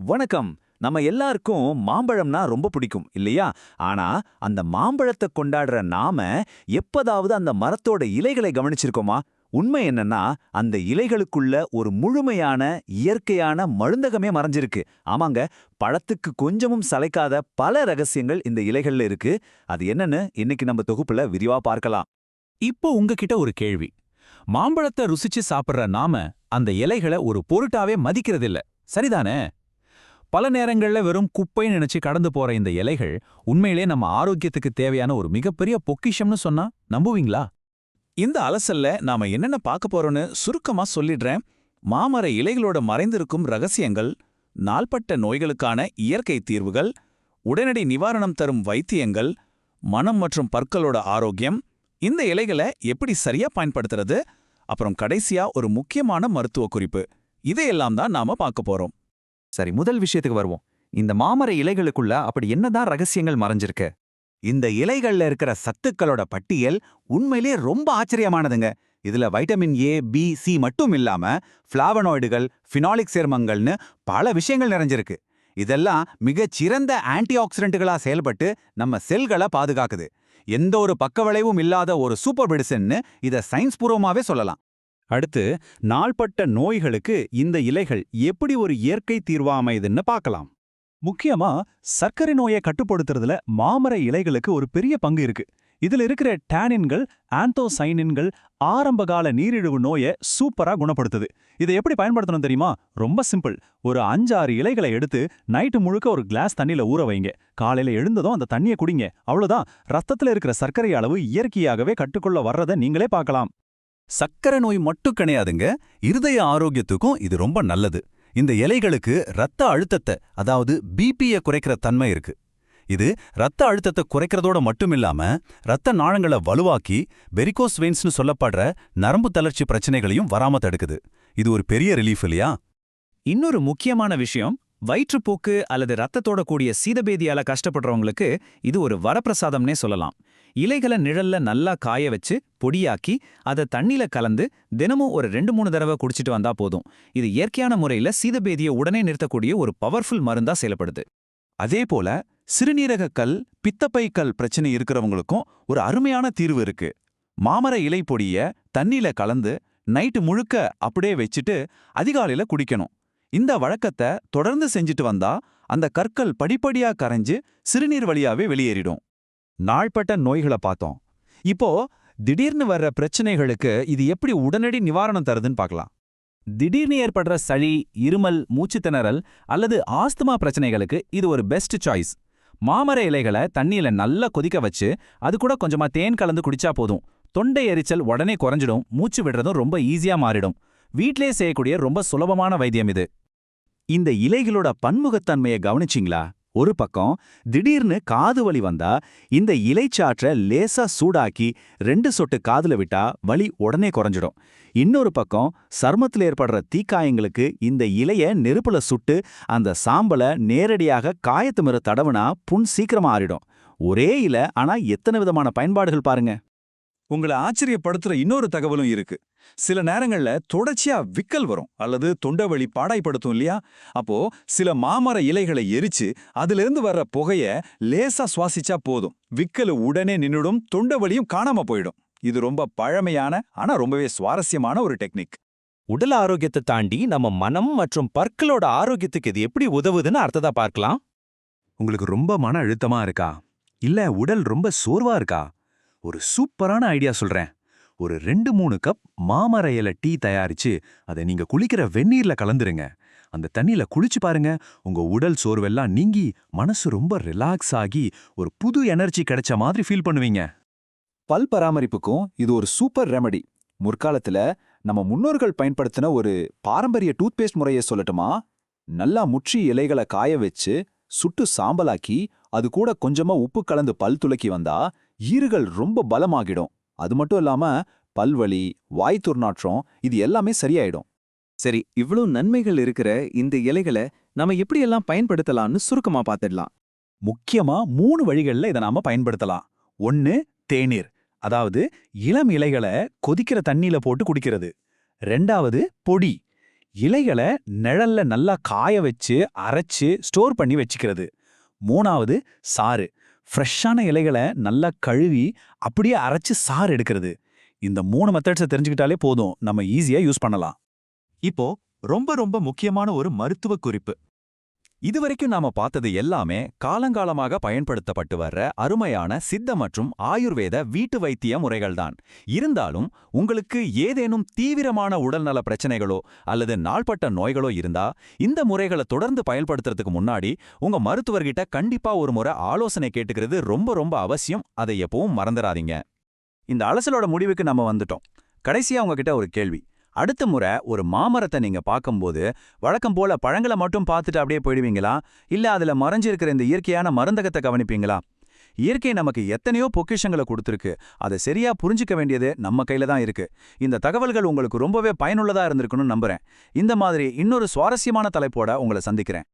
வணக்கம். நம்ம எல்லாருக்கும் மாம்பழம்னா ரொம்ப பிடிக்கும் இல்லையா? ஆனா அந்த மாம்பழத்தை கொண்டாடுற நாம எப்பதாவது அந்த மரத்தோட இலைகளை கவனிச்சிருக்கோமா? உண்மை என்னன்னா அந்த இலைகளுக்குள்ள ஒரு முழுமையான இயற்கையான மருந்தகமே மறைஞ்சிருக்கு. ஆமாங்க, பழத்துக்கு கொஞ்சமும் சளைக்காத பல ரகசியங்கள் இந்த இலைகள்ல இருக்கு. அது என்னன்னு இன்னைக்கு நம்ம தொகுப்புல விரிவா பார்க்கலாம். இப்போ உங்ககிட்ட ஒரு கேள்வி. மாம்பழத்தை ருசிச்சு சாப்பிடுற நாம அந்த இலைகளை ஒரு பொருட்டாவே மதிக்கிறதில்ல, சரிதானே? பல நேரங்கள்ல வெறும் குப்பைன்னு நினைச்சு கடந்து போற இந்த இலைகள் உண்மையிலே நம்ம ஆரோக்கியத்துக்கு தேவையான ஒரு மிகப்பெரிய பொக்கிஷம்னு சொன்னா நம்புவீங்களா? இந்த அலசல்ல நாம என்னென்ன பார்க்க போறோம்னு சுருக்கமா சொல்லிடுறேன். மாமர இலைகளோட மறைந்திருக்கும் ரகசியங்கள், நாள்பட்ட நோய்களுக்கான இயற்கை தீர்வுகள், உடனடி நிவாரணம் தரும் வைத்தியங்கள், மனம் மற்றும் பற்களோட ஆரோக்கியம், இந்த இலைகளை எப்படி சரியா பயன்படுத்துறது, அப்புறம் கடைசியா ஒரு முக்கியமான மருத்துவ குறிப்பு. இதையெல்லாம் தான் நாம பார்க்க போறோம். சரி, முதல் விஷயத்துக்கு வருவோம். இந்த மாமர இலைகளுக்குள்ள அப்படி என்னதான் ரகசியங்கள் மறைஞ்சிருக்கு? இந்த இலைகள்ல இருக்கிற சத்துக்களோட பட்டியல் உண்மையிலே ரொம்ப ஆச்சரியமானதுங்க. இதுல வைட்டமின் ஏ, பி, சி மட்டும் இல்லாம ஃபிளாவனாய்டுகள், ஃபினாலிக் சேர்மங்கள்னு பல விஷயங்கள் நிறைஞ்சிருக்கு. இதெல்லாம் மிகச் சிறந்த ஆன்டி ஆக்சிடென்ட்டுகளா செயல்பட்டு நம்ம செல்களை பாதுகாக்குது. எந்த ஒரு பக்கவிளைவும் இல்லாத ஒரு சூப்பர் மெடிசன்னு இதை சயின்ஸ் பூர்வமாவே சொல்லலாம். அடுத்து, நாள்பட்ட நோய்களுக்கு இந்த இலைகள் எப்படி ஒரு இயற்கை தீர்வா அமையுதுன்னு பார்க்கலாம். முக்கியமா சர்க்கரை நோயை கட்டுப்படுத்துறதுல மாமர இலைகளுக்கு ஒரு பெரிய பங்கு இருக்கு. இதுல இருக்கிற டானின்கள், ஆந்தோசைனின்கள் ஆரம்பகால நீரிழிவு நோயை சூப்பரா குணப்படுத்துது. இதை எப்படி பயன்படுத்தணும் தெரியுமா? ரொம்ப சிம்பிள். ஒரு 5-6 இலைகளை எடுத்து நைட்டு முழுக்க ஒரு கிளாஸ் தண்ணியில ஊற வைங்க. காலையில எழுந்ததும் அந்த தண்ணியை குடிங்க. அவ்வளவுதான். ரத்தத்துல இருக்கிற சர்க்கரை அளவு இயற்கையாகவே கட்டுக்குள்ள வர்றதை நீங்களே பார்க்கலாம். சக்கரை நோய் மட்டும் கிடையாதுங்க, இருதய ஆரோக்கியத்துக்கும் இது ரொம்ப நல்லது. இந்த இலைகளுக்கு ரத்த அழுத்தத்தை, அதாவது பிபியை குறைக்கிற தன்மை இருக்கு. இது ரத்த அழுத்தத்தை குறைக்கிறதோட மட்டுமில்லாம ரத்த நாளங்களை வலுவாக்கி வெரிகோஸ் வெயின்ஸ்னு சொல்லப்படுற நரம்பு தளர்ச்சி பிரச்சனைகளையும் வராம தடுக்குது. இது ஒரு பெரிய ரிலீஃப் இல்லையா? இன்னொரு முக்கியமான விஷயம், வயிற்றுப்போக்கு அல்லது ரத்தத்தோட கூடிய சீதபேதியால கஷ்டப்படுறவங்களுக்கு இது ஒரு வரப்பிரசாதம்னே சொல்லலாம். இலைகளை நிழல்ல நல்லா காய வச்சு பொடியாக்கி அதை தண்ணில கலந்து தினமும் ஒரு 2-3 தடவை குடிச்சிட்டு வந்தா போதும். இது இயற்கையான முறையில சீதபேதியை உடனே நிறுத்தக்கூடிய ஒரு பவர்ஃபுல் மருந்தா செயல்படுது. அதே போல சிறுநீரக கல், பித்தப்பை கல் பிரச்சனை இருக்கிறவங்களுக்கும் ஒரு அருமையான தீர்வு இருக்கு. மாமர இலை பொடிய தண்ணில கலந்து நைட்டு முழுக்க அப்படியே வச்சுட்டு அதிகாலையில குடிக்கணும். இந்த வழக்கத்தை தொடர்ந்து செஞ்சுட்டு வந்தா அந்த கற்கள் படிப்படியா கரைஞ்சு சிறுநீர் வழியாவே வெளியேறிடும். நாள்பட்ட நோய்களை பார்த்தோம். இப்போ திடீர்னு வர்ற பிரச்சனைகளுக்கு இது எப்படி உடனடி நிவாரணம் தருதுன்னு பார்க்கலாம். திடீர்னு ஏற்படுற சளி, இருமல், மூச்சுத்திணறல் அல்லது ஆஸ்துமா பிரச்சனைகளுக்கு இது ஒரு பெஸ்ட் சாய்ஸ். மாமர இலைகளை தண்ணியில நல்லா கொதிக்க வச்சு அது கூட கொஞ்சமா தேன் கலந்து குடிச்சா போதும். தொண்டை எரிச்சல் உடனே குறைஞ்சிடும், மூச்சு விடுறதும் ரொம்ப ஈஸியா மாறிடும். வீட்லயே செய்யக்கூடிய ரொம்ப சுலபமான வைத்தியம் இது. இந்த இலைகளோட பன்முகத்தன்மையை கவனிச்சிங்களா? ஒரு பக்கம் திடீர்னு காது வலி வந்தா இந்த இலைச்சாற்றை லேசா சூடாக்கி 2 சொட்டு காதுல விட்டா வலி உடனே குறைஞ்சிடும். இன்னொரு பக்கம் சர்மத்தில் ஏற்படுற தீக்காயங்களுக்கு இந்த இலைய நெருப்புல சுட்டு அந்த சாம்பலை நேரடியாக காயத்து மேல தடவுனா புண் சீக்கிரமா ஆறிடும். ஒரே இலை, ஆனா எத்தனை விதமான பயன்பாடுகள் பாருங்க. உங்களை ஆச்சரியப்படுத்துற இன்னொரு தகவலும் இருக்கு. சில நேரங்கள்ல தொடர்ச்சியா விக்கல் வரும் அல்லது தொண்டவலி பாடாய்படுத்தும் இல்லையா? அப்போ சில மாமர இலைகளை எரிச்சு அதிலிருந்து வர்ற புகைய லேசா சுவாசிச்சா போதும், விக்கல் உடனே நின்னுடும், தொண்டவலியும் காணாம போயிடும். இது ரொம்ப பழமையான ஆனா ரொம்பவே சுவாரஸ்யமான ஒரு டெக்னிக். உடல் ஆரோக்கியத்தை தாண்டி நம்ம மனம் மற்றும் பற்களோட ஆரோக்கியத்துக்கு இது எப்படி உதவுதுன்னு அடுத்ததா பார்க்கலாம். உங்களுக்கு ரொம்ப மன அழுத்தமா இருக்கா? இல்ல உடல் ரொம்ப சோர்வா இருக்கா? ஒரு சூப்பரான ஐடியா சொல்றேன். ஒரு 2-3 கப் மாமர இலை டீ தயாரிச்சு அதை நீங்க குளிக்கிற வெந்நீர்ல கலந்துருங்க. அந்த தண்ணியில குளிச்சு பாருங்க. உங்க உடல் சோர்வெல்லாம் நீங்கி மனசு ரொம்ப ரிலாக்ஸ் ஆகி ஒரு புது எனர்ஜி கிடைச்ச மாதிரி ஃபீல் பண்ணுவீங்க. பல் பராமரிப்புக்கும் இது ஒரு சூப்பர் ரெமடி. முற்காலத்துல நம்ம முன்னோர்கள் பயன்படுத்தின ஒரு பாரம்பரிய டூத்பேஸ்ட் முறையை சொல்லட்டுமா? நல்லா முற்றி இலைகளை காய வச்சு சுட்டு சாம்பலாக்கி அது கூட கொஞ்சமா உப்பு கலந்து பல் துலக்கி வந்தா ஈறுகள் ரொம்ப பலமாகிடும். அது மட்டும் இல்லாம பல்வலி, வாய் துர்நாற்றம் இது எல்லாமே சரியாயிடும். சரி, இவ்ளோ நன்மைகள் இருக்கிற இந்த இலைகளை நாம எப்படியெல்லாம் பயன்படுத்தலாம்னு சுருக்கமா பார்த்துடலாம். முக்கியமா 3 வழிகள்ல இதை நாம பயன்படுத்தலாம். 1, தேநீர், அதாவது இளம் இலைகளை கொதிக்கிற தண்ணியில போட்டு குடிக்கிறது. 2வது பொடி, இலைகளை நிழல்ல நல்லா காய வச்சு அரைச்சு ஸ்டோர் பண்ணி வச்சுக்கிறது. 3வது சாறு. ஃப்ரெஷ்ஷான இலைகளை நல்லா கழுவி அப்படியே அரைச்சு சாறு எடுக்கிறது. இந்த 3 மெத்தட்ஸை தெரிஞ்சுக்கிட்டாலே போதும், நம்ம ஈஸியா யூஸ் பண்ணலாம். இப்போ ரொம்ப முக்கியமான ஒரு மருத்துவ குறிப்பு. இதுவரைக்கும் நாம பார்த்தது எல்லாமே காலங்காலமாக பயன்படுத்தப்பட்டு வர்ற அருமையான சித்த மற்றும் ஆயுர்வேத வீட்டு வைத்திய முறைகள்தான். இருந்தாலும் உங்களுக்கு ஏதேனும் தீவிரமான உடல்நல பிரச்சனைகளோ அல்லது நாள்பட்ட நோய்களோ இருந்தா இந்த முறைகளை தொடர்ந்து பயன்படுத்துறதுக்கு முன்னாடி உங்க மருத்துவர்கிட்ட கண்டிப்பா ஒரு முறை ஆலோசனை கேட்டுக்கிறது ரொம்ப அவசியம். அதை எப்பவும் மறந்துடாதீங்க. இந்த அலசலோட முடிவுக்கு நம்ம வந்துட்டோம். கடைசியா உங்ககிட்ட ஒரு கேள்வி. அடுத்த முறை ஒரு மாமரத்தை நீங்க பார்க்கும்போது வழக்கம் போல பழங்களை மட்டும் பார்த்துட்டு அப்படியே போயிடுவீங்களா, இல்ல அதுல மறைஞ்சிருக்கிற இந்த இயற்கையான மருந்தகத்தை கவனிப்பீங்களா? இயற்கை நமக்கு எத்தனையோ பொக்கிஷங்களை கொடுத்துருக்கு. அதை சரியா புரிஞ்சுக்க வேண்டியது நம்ம கையில தான் இருக்கு. இந்த தகவல்கள் உங்களுக்கு ரொம்பவே பயனுள்ளதா இருந்திருக்குன்னு நம்புறேன். இந்த மாதிரி இன்னொரு சுவாரஸ்யமான தலைப்போட உங்களை சந்திக்கிறேன்.